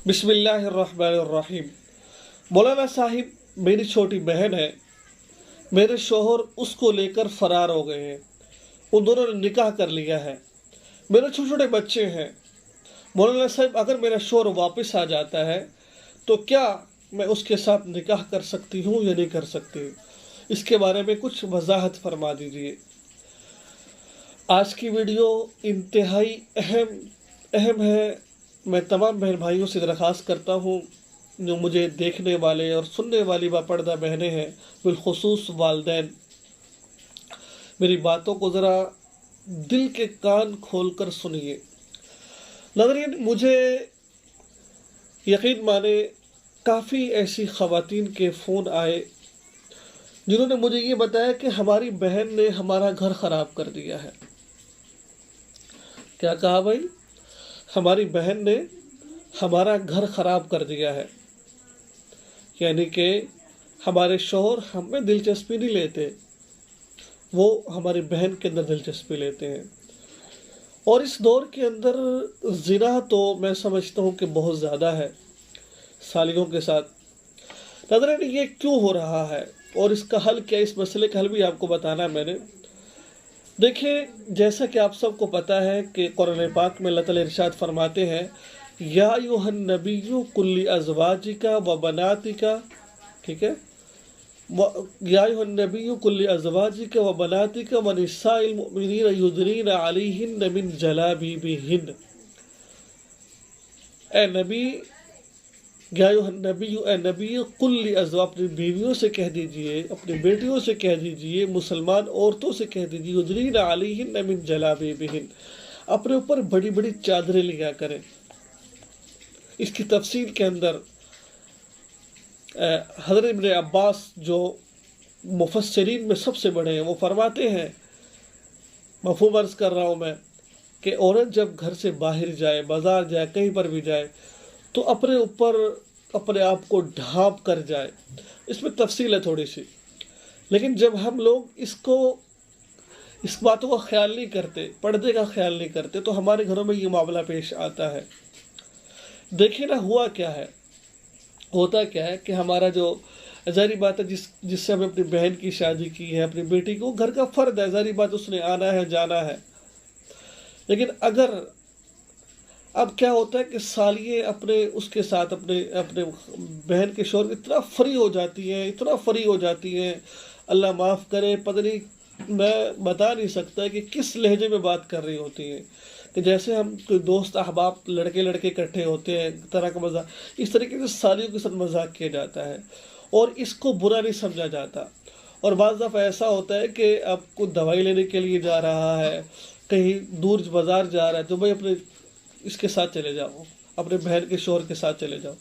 बिस्मिल्लाहिर्रहमानिर्रहीम। मौलाना साहिब, मेरी छोटी बहन है, मेरे शोहर उसको लेकर फरार हो गए हैं। उन दोनों ने निकाह कर लिया है। मेरे छोटे छोटे बच्चे हैं। मौलाना साहिब, अगर मेरा शोहर वापस आ जाता है तो क्या मैं उसके साथ निकाह कर सकती हूँ या नहीं कर सकती? इसके बारे में कुछ वजाहत फरमा दीजिए। आज की वीडियो इंतहाई अहम है। मैं तमाम बहन भाइयों से दरख्वास्त करता हूँ जो मुझे देखने वाले और सुनने वाली बापर्दा बहनें हैं, बिलखुसूस वालिदैन, मेरी बातों को ज़रा दिल के कान खोलकर सुनिए। नाज़रीन, मुझे यकीन माने काफ़ी ऐसी ख़वातीन के फ़ोन आए जिन्होंने मुझे ये बताया कि हमारी बहन ने हमारा घर ख़राब कर दिया है। क्या कहा भाई? हमारी बहन ने हमारा घर ख़राब कर दिया है, यानी कि हमारे शौहर हम में दिलचस्पी नहीं लेते, वो हमारी बहन के अंदर दिलचस्पी लेते हैं। और इस दौर के अंदर ज़िना तो मैं समझता हूँ कि बहुत ज़्यादा है सालियों के साथ। नज़र ये क्यों हो रहा है और इसका हल क्या? इस मसले का हल भी आपको बताना मैंने। देखिए, जैसा कि आप सबको पता है कि कुरान पाक में अल्लाह ताला इरशाद फरमाते हैं, या अय्युहन नबिय्यु कुल्ली अज़वाजिका व बनातिका, ठीक है, या अय्युहन नबिय्यु कुल्ली अज़वाजिका व बनातिका व निसाइल मुमिनीन युदनीना अलैहिन्न मिन जलाबिबिहिन। ए नबी, या अय्युहन नबिय्यु, ए नबी कुल्ली अज़वा, अपनी बीवियों से कह दीजिए, अपनी बेटियों से कह दीजिए, मुसलमान औरतों से कह दीजिए, युदनीना अलैहिन्न मिन जलाबिबिहिन, अपने ऊपर बड़ी बड़ी चादरें लिया करें। इसकी तफसील के अंदर हज़रत इब्न अब्बास जो मुफस्सिरीन में सबसे बड़े हैं, वो फरमाते हैं, मफ़हूम अर्ज़ कर रहा हूँ मैं, कि औरत जब घर से बाहर जाए, बाज़ार जाए, कहीं पर भी जाए, तो अपने ऊपर अपने आप को ढांप कर जाए। इसमें तफसील है थोड़ी सी, लेकिन जब हम लोग इस बातों का ख्याल नहीं करते, पर्दे का ख्याल नहीं करते, तो हमारे घरों में ये मामला पेश आता है। देखिए ना, होता क्या है कि हमारा जो ज़ाहिर बात है, जिससे हमें अपनी बहन की शादी की है, अपनी बेटी को, घर का फ़र्द है, ज़ाहिर बात, उसने आना है, जाना है। लेकिन अगर अब क्या होता है कि सालिये उसके साथ अपने बहन के शौहर इतना फ्री हो जाती हैं, अल्लाह माफ़ करे, पता नहीं, मैं बता नहीं सकता कि किस लहजे में बात कर रही होती हैं, कि जैसे हम कोई दोस्त अहबाब लड़के इकट्ठे होते हैं, तरह का मजाक, इस तरीके से सालियों के साथ मजाक किया जाता है और इसको बुरा नहीं समझा जाता। और बाज़ दफ़ा ऐसा होता है कि आपको दवाई लेने के लिए जा रहा है, कहीं दूर बाज़ार जा रहा है, तो भाई अपने इसके साथ चले जाओ, अपने बहन के शौहर के साथ चले जाओ,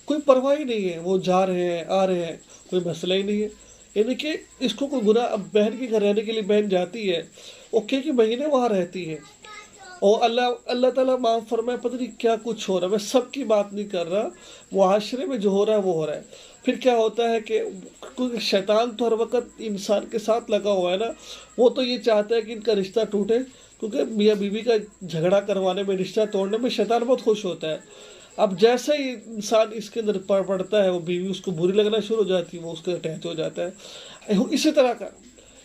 कोई परवाह ही नहीं है, वो जा रहे हैं, आ रहे हैं, कोई मसला ही नहीं है। यानी कि इसको कोई गुनाह, अब बहन के घर रहने के लिए बहन जाती है, ओके कि महीने वहाँ रहती है, और अल्लाह ताला माफ़ फरमाए, पता नहीं क्या कुछ हो रहा है। मैं सबकी बात नहीं कर रहा, मुआशरे में जो हो रहा है वो हो रहा है। फिर क्या होता है कि क्योंकि शैतान तो हर वक्त इंसान के साथ लगा हुआ है ना, वो तो ये चाहता है कि इनका रिश्ता टूटे, क्योंकि मियाँ बीवी का झगड़ा करवाने में, रिश्ता तोड़ने में शैतान बहुत खुश होता है। अब जैसे ही इंसान इसके अंदर पड़ता है, वो बीवी उसको बुरी लगना शुरू हो जाती है, वो उसके अटैच हो जाता है।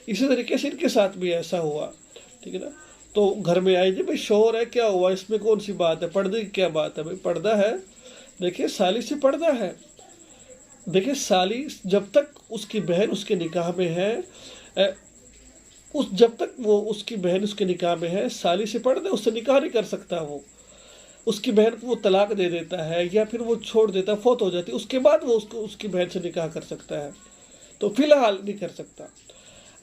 इसी तरीके से इनके साथ भी ऐसा हुआ, ठीक है ना। तो घर में आई जी, भाई शौहर है, क्या हुआ, इसमें कौन सी बात है, पर्दे की क्या बात है? भाई पर्दा है, देखिए साली से पर्दा है। देखिए, साली जब तक उसकी बहन उसके निकाह में है, जब तक वो उसकी बहन उसके निकाह में है, साली से पर्दा, उससे निकाह नहीं कर सकता। वो उसकी बहन को वो तलाक दे देता है या फिर वो छोड़ देता है, फौत हो जाती है, उसके बाद वो उसकी बहन से निकाह कर सकता है, तो फिलहाल नहीं कर सकता।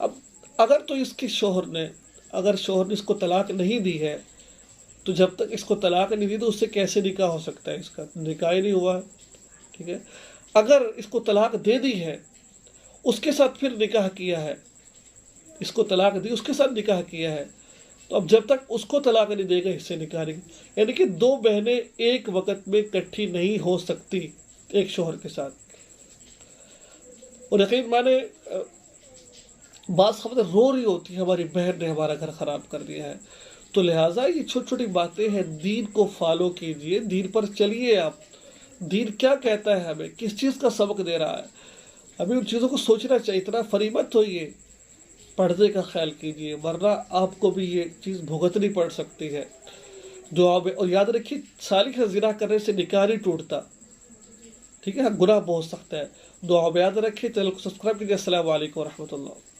अब अगर तो इसके शौहर ने इसको तलाक नहीं दी है, तो जब तक इसको तलाक नहीं दी तो उससे कैसे निकाह हो सकता है? इसका निकाह ही नहीं हुआ, ठीक है। अगर इसको तलाक दे दी है, उसके साथ फिर निकाह किया है, इसको तलाक दी, उसके साथ निकाह किया है, तो अब जब तक उसको तलाक नहीं देगा, इससे निकाह नहीं। यानी कि दो बहनें एक वक्त में इकट्ठी नहीं हो सकती एक शौहर के साथ। और यकीन माने, बात खबर रो रही होती है, हमारी बहन ने हमारा घर ख़राब कर दिया है। तो लिहाजा ये छोटी छोटी बातें हैं, दीन को फॉलो कीजिए, दीन पर चलिए आप। دین کیا کہتا ہے ہمیں، کس چیز کا سبق دے رہا ہے، ہمیں ان چیزوں کو سوچنا چاہیے. اتنا فری مت ہوئیے، پردے کا خیال کیجیے، ورنہ آپ کو بھی یہ چیز بھگتنی پڑ سکتی ہے. دعا میں، اور یاد رکھیے سالک سے زنا کرنے سے نکاح نہیں ٹوٹتا، ٹھیک ہے، گناہ بہت سخت ہے. دعا میں یاد رکھیے. چینل کو سبسکرائب کیجیے. السلام علیکم ورحمۃ اللہ.